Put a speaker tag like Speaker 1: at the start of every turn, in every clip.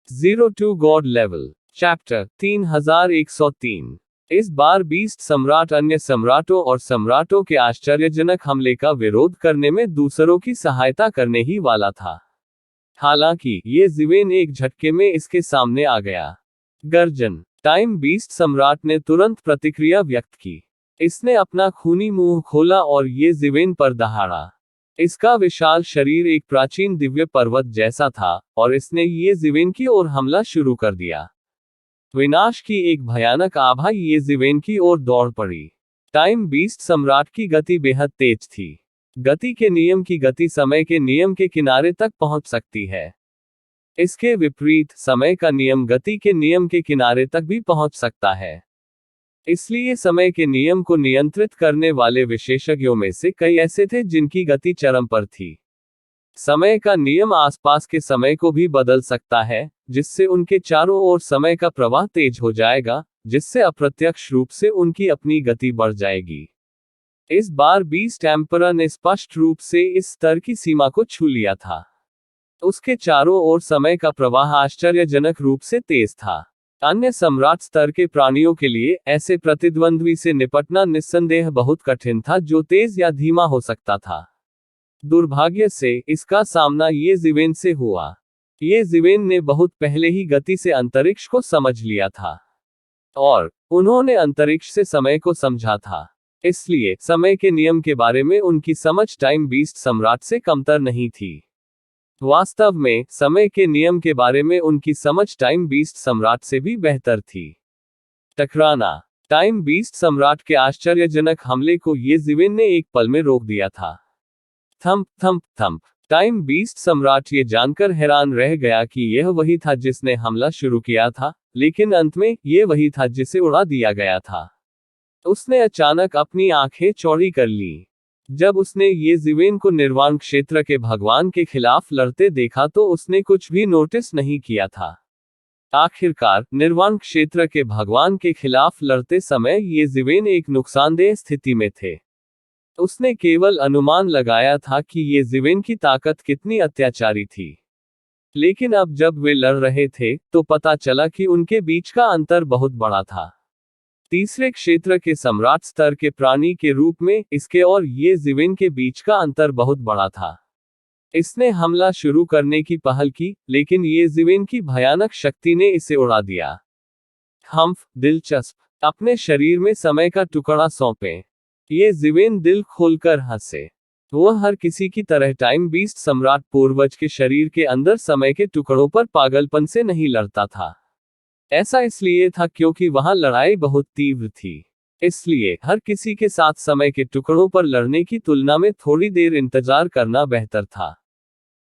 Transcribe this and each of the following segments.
Speaker 1: Zero to god level. Chapter 3103। इस बार beast सम्राट अन्य सम्राटों और सम्राटों के आश्चर्यजनक हमले का विरोध करने में दूसरों की सहायता करने ही वाला था। हालांकि ये ज़िवेन एक झटके में इसके सामने आ गया। गर्जन। टाइम बीस्ट सम्राट ने तुरंत प्रतिक्रिया व्यक्त की। इसने अपना खूनी मुंह खोला और ये ज़िवेन पर दहाड़ा। इसका विशाल शरीर एक प्राचीन दिव्य पर्वत जैसा था और इसने ये ज़िवेन की ओर हमला शुरू कर दिया। विनाश की एक भयानक आभा ये ज़िवेन की ओर दौड़ पड़ी। टाइम बीस्ट सम्राट की गति बेहद तेज थी। गति के नियम की गति समय के नियम के किनारे तक पहुंच सकती है। इसके विपरीत समय का नियम गति के नियम के किनारे तक भी पहुंच सकता है। इसलिए समय के नियम को नियंत्रित करने वाले विशेषज्ञों में से कई ऐसे थे जिनकी गति चरम पर थी। समय का नियम आसपास के समय को भी बदल सकता है, जिससे उनके चारों ओर समय का प्रवाह तेज हो जाएगा, जिससे अप्रत्यक्ष रूप से उनकी अपनी गति बढ़ जाएगी। इस बार बीस्ट एम्परर ने स्पष्ट रूप से इस स्तर की सीमा को छू लिया था। उसके चारों ओर समय का प्रवाह आश्चर्यजनक रूप से तेज था। अन्य सम्राट स्तर के प्राणियों के लिए ऐसे प्रतिद्वंद्वी से निपटना निस्संदेह बहुत कठिन था जो तेज या धीमा हो सकता था। दुर्भाग्य से इसका सामना ये ज़िवेन से हुआ। ये ज़िवेन ने बहुत पहले ही गति से अंतरिक्ष को समझ लिया था और उन्होंने अंतरिक्ष से समय को समझा था। इसलिए समय के नियम के बारे में उनकी समझ टाइम बीस्ट सम्राट से कमतर नहीं थी। वास्तव में समय के नियम के बारे में उनकी समझ टाइम बीस्ट सम्राट से भी बेहतर थी। टकराना। टाइम बीस्ट सम्राट के आश्चर्यजनक हमले को ये ज़िवेन ने एक पल में रोक दिया था। Thump thump thump. Time beast सम्राट ये जानकर हैरान रह गया कि यह वही था जिसने हमला शुरू किया था, लेकिन अंत में ये वही था जिसे उड़ा दिया गया था। उसने अचानक अपनी आंखें चौड़ी कर ली। जब उसने ये ज़िवेन को निर्वाण क्षेत्र के भगवान के खिलाफ लड़ते देखा तो उसने कुछ भी नोटिस नहीं किया था। आखिरकार निर्वाण क्षेत्र के भगवान के खिलाफ लड़ते समय ये ज़िवेन एक नुकसानदेह स्थिति में थे। उसने केवल अनुमान लगाया था कि ये ज़िवेन की ताकत कितनी अत्याचारी थी। लेकिन अब जब वे लड़ रहे थे तो पता चला कि उनके बीच का अंतर बहुत बड़ा था। तीसरे क्षेत्र के सम्राट स्तर के प्राणी के रूप में इसके और ये ज़िवेन के बीच का अंतर बहुत बड़ा था। इसने हमला शुरू करने की पहल की, लेकिन ये ज़िवेन की भयानक शक्ति ने इसे उड़ा दिया। हम्फ, दिलचस्प। अपने शरीर में समय का टुकड़ा सौंपें। ये ज़िवेन दिल खोलकर हंसे। वह हर किसी की तरह टाइम बीस्ट सम्राट पूर्वज के शरीर के अंदर समय के टुकड़ों पर पागलपन से नहीं लड़ता था। ऐसा इसलिए था क्योंकि वहां लड़ाई बहुत तीव्र थी। इसलिए हर किसी के साथ समय के टुकड़ों पर लड़ने की तुलना में थोड़ी देर इंतजार करना बेहतर था।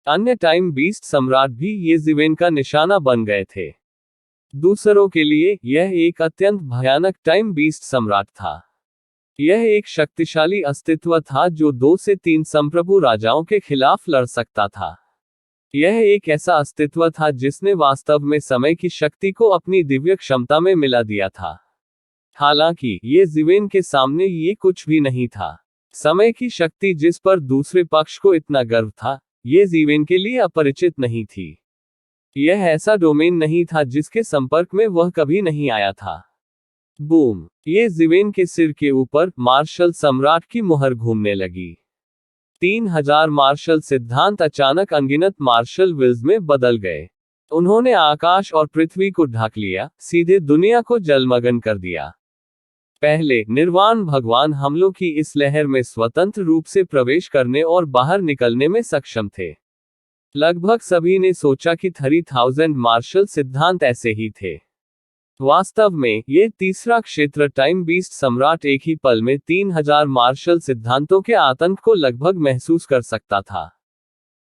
Speaker 1: अन्य टाइम बीस्ट सम्राट भी ये ज़िवेन का निशाना बन गए थे। दूसरों के लिए यह एक अत्यंत भयानक टाइम बीस्ट सम्राट था। यह एक शक्तिशाली अस्तित्व था जो 2 से 3 संप्रभु राजाओं के खिलाफ लड़ सकता था। यह एक ऐसा अस्तित्व था जिसने वास्तव में समय की शक्ति को अपनी दिव्य क्षमता में मिला दिया था। हालांकि ये ज़िवेन के सामने ये कुछ भी नहीं था। समय की शक्ति जिस पर दूसरे पक्ष को इतना गर्व था, ये ज़िवेन के लिए अपरिचित नहीं थी। यह ऐसा डोमेन नहीं था जिसके संपर्क में वह कभी नहीं आया था। बूम! ये ज़िवेन के सिर के ऊपर मार्शल सम्राट की मुहर घूमने लगी। 3000 मार्शल सिद्धांत अचानक अनगिनत मार्शल विल्स में बदल गए। उन्होंने आकाश और पृथ्वी को ढक लिया, सीधे दुनिया को जलमग्न कर दिया। पहले निर्वाण भगवान हमलों की इस लहर में स्वतंत्र रूप से प्रवेश करने और बाहर निकलने में सक्षम थे। लगभग सभी ने सोचा कि 3000 मार्शल सिद्धांत ऐसे ही थे। वास्तव में ये तीसरा क्षेत्र टाइम बीस्ट सम्राट एक ही पल में 3000 मार्शल सिद्धांतों के आतंक को लगभग महसूस कर सकता था।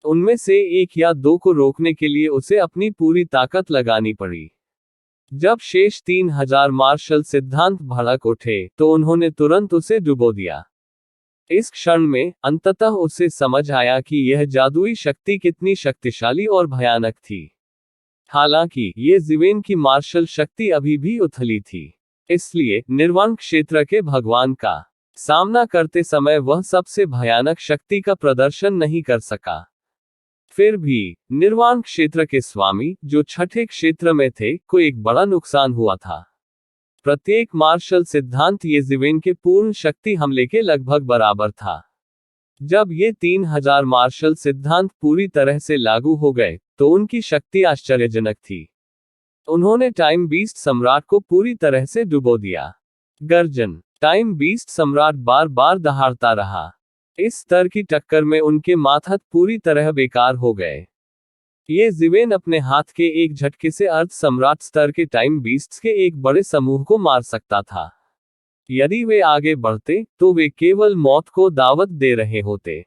Speaker 1: उनमें से 1 या 2 को रोकने के लिए उसे अपनी पूरी ताकत लगानी पड़ी। जब शेष 3000 मार्शल सिद्धांत भड़क उठे तो उन्होंने तुरंत उसे डुबो दिया। इस क्षण में अंततः उसे समझ आया कि यह जादुई शक्ति कितनी शक्तिशाली और भयानक थी। हालांकि ये ज़िवेन की मार्शल शक्ति अभी भी उथली थी। इसलिए निर्वाण क्षेत्र के भगवान का सामना करते समय वह सबसे भयानक शक्ति का प्रदर्शन नहीं कर सका। फिर भी निर्वाण क्षेत्र के स्वामी, जो छठे क्षेत्र में थे, को एक बड़ा नुकसान हुआ था। प्रत्येक मार्शल सिद्धांत येज़िवेन के पूर्ण शक्ति हमले के लगभग बराबर था। जब ये 3000 मार्शल सिद्धांत पूरी तरह से लागू हो गए, तो उनकी शक्ति आश्चर्यजनक थी। उन्होंने टाइम बीस्ट सम्राट को पूरी तरह से डुबो दिया। गर्जन। टाइम बीस्ट सम्राट बार बार दहाड़ता रहा। इस स्तर की टक्कर में उनके माथत पूरी तरह बेकार हो गए। येज़िवेन अपने हाथ के एक झटके से अर्ध सम्राट स्तर के टाइम बीस्ट्स के एक बड़े समूह को मार सकता था। यदि वे आगे बढ़ते, तो वे केवल मौत को दावत दे रहे होते।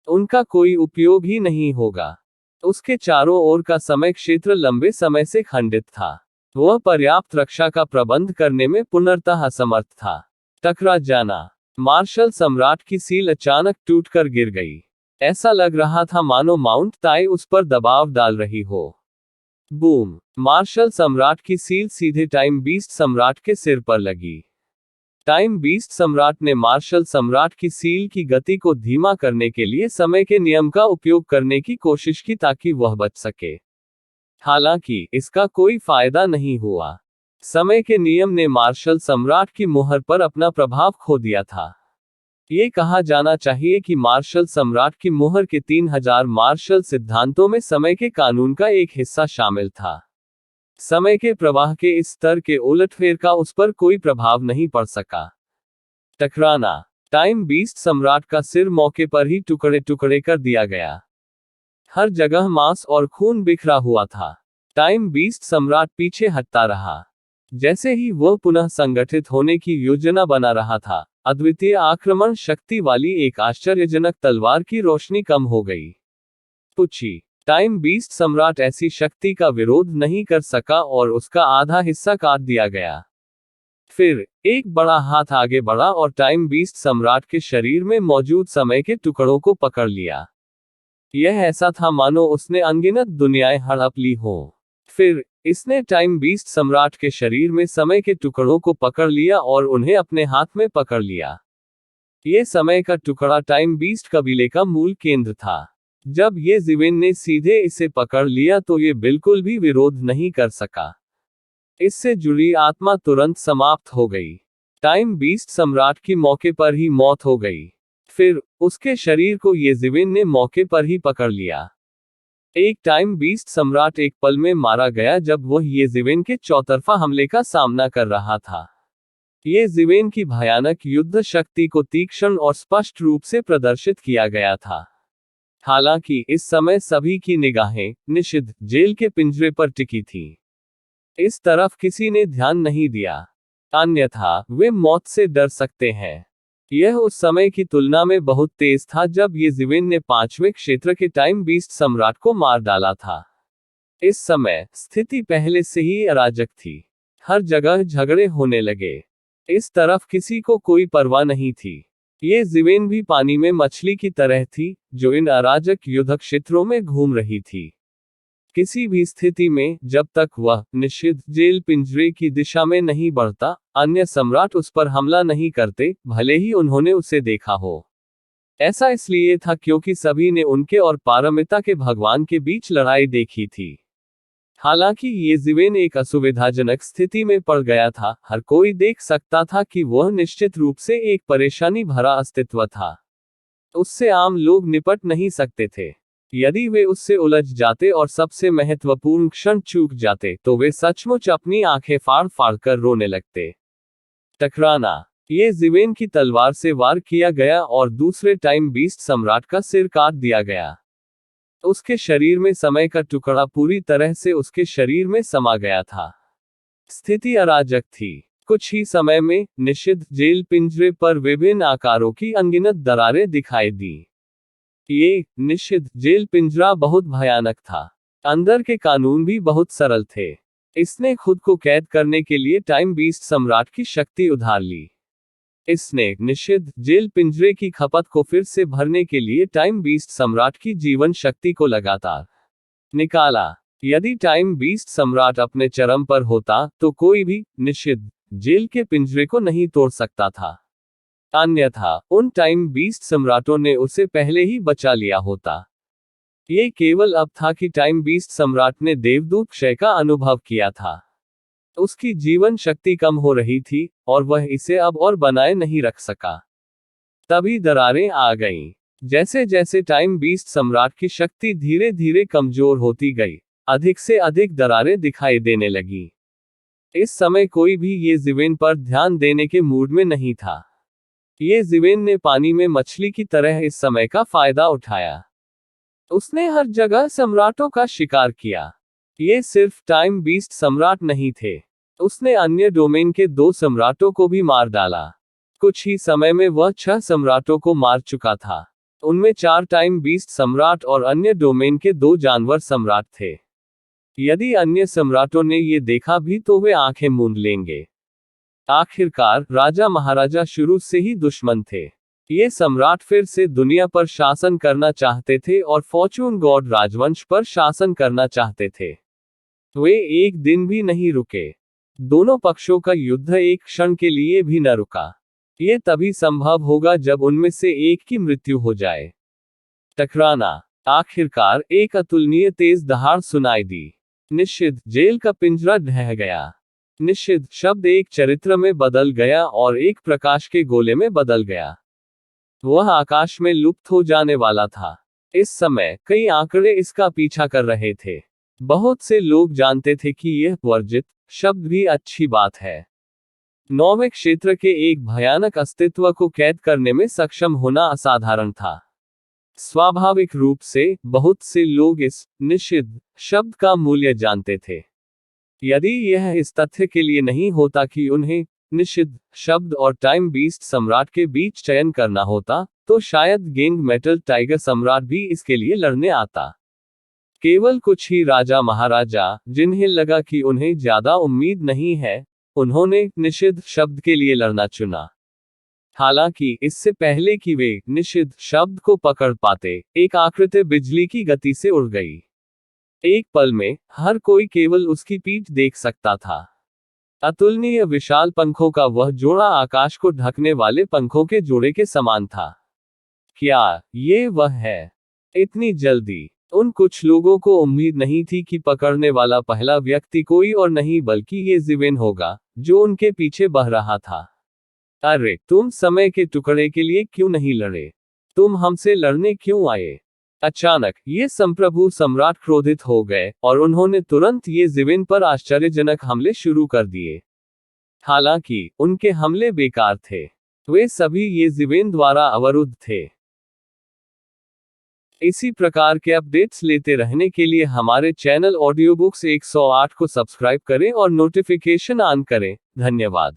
Speaker 1: उनका कोई उपयोग ही नहीं होगा। उसके चारों ओर का समय क्षेत्र लंबे समय से खंडित था। वह पर्याप्त रक्षा का प्रबंध करने में पूर्णतः असमर्थ था। टकरा जाना। मार्शल सम्राट की सील अचानक टूटकर गिर गई। ऐसा लग रहा था मानो माउंट ताई उस पर दबाव डाल रही हो। बूम! मार्शल सम्राट की सील सीधे टाइम बीस्ट सम्राट के सिर पर लगी। टाइम बीस्ट सम्राट ने मार्शल सम्राट की सील की गति को धीमा करने के लिए समय के नियम का उपयोग करने की कोशिश की ताकि वह बच सके। हालांकि इसका कोई फायदा नहीं हुआ। समय के नियम ने मार्शल सम्राट की मुहर पर अपना प्रभाव खो दिया था। ये कहा जाना चाहिए कि मार्शल सम्राट की मुहर के 3000 मार्शल सिद्धांतों में समय के कानून का एक हिस्सा शामिल था। समय के प्रवाह के इस स्तर के उलटफेर का उस पर कोई प्रभाव नहीं पड़ सका। टकराना। टाइम बीस्ट सम्राट का सिर मौके पर ही टुकड़े टुकड़े कर दिया गया। हर जगह मांस और खून बिखरा हुआ था। टाइम बीस्ट सम्राट पीछे हटता रहा। जैसे ही वह पुनः संगठित होने की योजना बना रहा था, अद्वितीय आक्रमण शक्ति वाली एक आश्चर्यजनक तलवार की रोशनी कम हो गई। पुछी। टाइम बीस्ट सम्राट ऐसी शक्ति का विरोध नहीं कर सका और उसका आधा हिस्सा काट दिया गया। फिर एक बड़ा हाथ आगे बढ़ा और टाइम बीस्ट सम्राट के शरीर में मौजूद समय के टुकड़ों को पकड़ लिया। यह ऐसा था मानो उसने अनगिनत दुनियाएं हड़प ली हो। फिर इसने टाइम बीस्ट सम्राट के शरीर में समय के टुकड़ों को पकड़ लिया और उन्हें अपने हाथ में पकड़ लिया। यह समय का टुकड़ा टाइम बीस्ट कबीले का मूल केंद्र था। जब येज़िवेन ने सीधे इसे पकड़ लिया तो ये बिल्कुल भी विरोध नहीं कर सका। इससे जुड़ी आत्मा तुरंत समाप्त हो गई। टाइम बीस्ट सम्राट की मौके पर ही मौत हो गई। फिर उसके शरीर को येज़िवेन ने मौके पर ही पकड़ लिया। एक टाइम बीस्ट सम्राट एक पल में मारा गया जब वह येज़िवेन के चौतरफा हमले का सामना कर रहा था। येज़िवेन की भयानक युद्ध शक्ति को तीक्ष्ण और स्पष्ट रूप से प्रदर्शित किया गया था। हालांकि इस समय सभी की निगाहें निषिद्ध जेल के पिंजरे पर टिकी थीं। इस तरफ किसी ने ध्यान नहीं दिया, अन्यथा वे मौत से डर सकते हैं। यह उस समय की तुलना में बहुत तेज था जब येज़िवेन ने 5वें क्षेत्र के टाइम बीस्ट सम्राट को मार डाला था। इस समय स्थिति पहले से ही अराजक थी। हर जगह झगड़े होने लगे। इस तरफ किसी को कोई परवाह नहीं थी। येज़िवेन भी पानी में मछली की तरह थी, जो इन अराजक युद्ध क्षेत्रों में घूम रही थी। किसी भी स्थिति में, जब तक वह निषिद्ध जेल पिंजरे की दिशा में नहीं बढ़ता, अन्य सम्राट उस पर हमला नहीं करते, भले ही उन्होंने उसे देखा हो। ऐसा इसलिए था क्योंकि सभी ने उनके और पारमिता के भगवान के बीच लड़ाई देखी थी। हालांकि येज़िवेन एक असुविधाजनक स्थिति में पड़ गया था। हर कोई देख सकता था कि वह निश्चित रूप से एक परेशानी भरा अस्तित्व था। उससे आम लोग निपट नहीं सकते थे। यदि वे उससे उलझ जाते और सबसे महत्वपूर्ण क्षण चूक जाते, तो वे सचमुच अपनी आंखें फाड़ फाड़ कर रोने लगते। टकराना। येज़िवेन की तलवार से वार किया गया और दूसरे टाइम बीस्ट सम्राट का सिर काट दिया गया। उसके शरीर में समय का टुकड़ा पूरी तरह से उसके शरीर में समा गया था। स्थिति अराजक थी। कुछ ही समय में निषिद्ध जेल पिंजरे पर विभिन्न आकारों की अनगिनत दरारें दिखाई दी। ये निषिद्ध जेल पिंजरा बहुत भयानक था। अंदर के कानून भी बहुत सरल थे। इसने खुद को कैद करने के लिए टाइम बीस्ट सम्राट की शक्ति उधार ली। इसने निषिद्ध जेल पिंजरे की खपत को फिर से भरने के लिए टाइम बीस्ट सम्राट की जीवन शक्ति को लगातार निकाला। यदि टाइम बीस्ट सम्राट अपने चरम पर होता, तो कोई भी निषिद्ध जेल के पिंजरे को नहीं तोड़ सकता था। अन्यथा उन टाइम बीस्ट सम्राटों ने उसे पहले ही बचा लिया होता। ये केवल अब था कि टाइम बीस्ट सम्राट ने देवदूत क्षय का अनुभव किया था। उसकी जीवन शक्ति कम हो रही थी, और वह इसे अब और बनाए नहीं रख सका। तभी दरारें आ गईं। जैसे जैसे टाइम बीस्ट सम्राट की शक्ति धीरे धीरे कमजोर होती गई, अधिक से अधिक दरारें दिखाई देने लगी। इस समय कोई भी ये ज़िवेन पर ध्यान देने के मूड में नहीं था। ये ज़िवेन ने पानी में मछली की तरह इस समय का फायदा उठाया। उसने हर जगह सम्राटों का शिकार किया। ये सिर्फ टाइम बीस्ट सम्राट नहीं थे, उसने अन्य डोमेन के 2 सम्राटों को भी मार डाला। कुछ ही समय में वह 6 सम्राटों को मार चुका था। उनमें 4 टाइम बीस्ट सम्राट और अन्य डोमेन के 2 जानवर सम्राट थे। यदि अन्य सम्राटों ने ये देखा भी तो वे आंखें मूंद लेंगे। आखिरकार राजा महाराजा शुरू से ही दुश्मन थे। ये सम्राट फिर से दुनिया पर शासन करना चाहते थे और फॉर्चून गॉड राजवंश पर शासन करना चाहते थे। वे एक दिन भी नहीं रुके। दोनों पक्षों का युद्ध एक क्षण के लिए भी न रुका। ये तभी संभव होगा जब उनमें से एक की मृत्यु हो जाए। टकराना। आखिरकार एक अतुलनीय तेज दहाड़ सुनाई दी। निषिद्ध, जेल का पिंजरा ढह गया। निषिद्ध शब्द एक चरित्र में बदल गया और एक प्रकाश के गोले में बदल गया। वह आकाश में लुप्त हो जाने वाला था। इस समय कई आंकड़े इसका पीछा कर रहे थे। बहुत से लोग जानते थे कि यह वर्जित शब्द भी अच्छी बात है। 9वें क्षेत्र के एक भयानक अस्तित्व को कैद करने में सक्षम होना असाधारण था। स्वाभाविक रूप से बहुत से लोग इस निषिद्ध शब्द का मूल्य जानते थे। यदि यह इस तथ्य के लिए नहीं होता कि उन्हें निषिद्ध शब्द और टाइम बीस्ट सम्राट के बीच चयन करना होता, तो शायद गेंग मेटल टाइगर सम्राट भी इसके लिए लड़ने आता। केवल कुछ ही राजा महाराजा, जिन्हें लगा कि उन्हें ज्यादा उम्मीद नहीं है, उन्होंने निषिद्ध शब्द के लिए लड़ना चुना। हालांकि इससे पहले कि वे निषिद्ध शब्द को पकड़ पाते, एक आकृति बिजली की गति से उड़ गई। एक पल में हर कोई केवल उसकी पीठ देख सकता था। अतुलनीय विशाल पंखों का वह जोड़ा आकाश को ढकने वाले पंखों के जोड़े के समान था। क्या ये वह है? इतनी जल्दी? उन कुछ लोगों को उम्मीद नहीं थी कि पकड़ने वाला पहला व्यक्ति कोई और नहीं बल्कि ये ज़िवेन होगा, जो उनके पीछे बह रहा था। अरे, तुम समय के टुकड़े के लिए क्यों नहीं लड़े? तुम हमसे लड़ने क्यों आए? अचानक ये संप्रभु सम्राट क्रोधित हो गए और उन्होंने तुरंत ये ज़िवेन पर आश्चर्यजनक हमले शुरू कर दिए। हालांकि उनके हमले बेकार थे। वे सभी ये ज़िवेन द्वारा अवरुद्ध थे। इसी प्रकार के अपडेट्स लेते रहने के लिए हमारे चैनल ऑडियो बुक्स 108 को सब्सक्राइब करें और नोटिफिकेशन ऑन करें। धन्यवाद।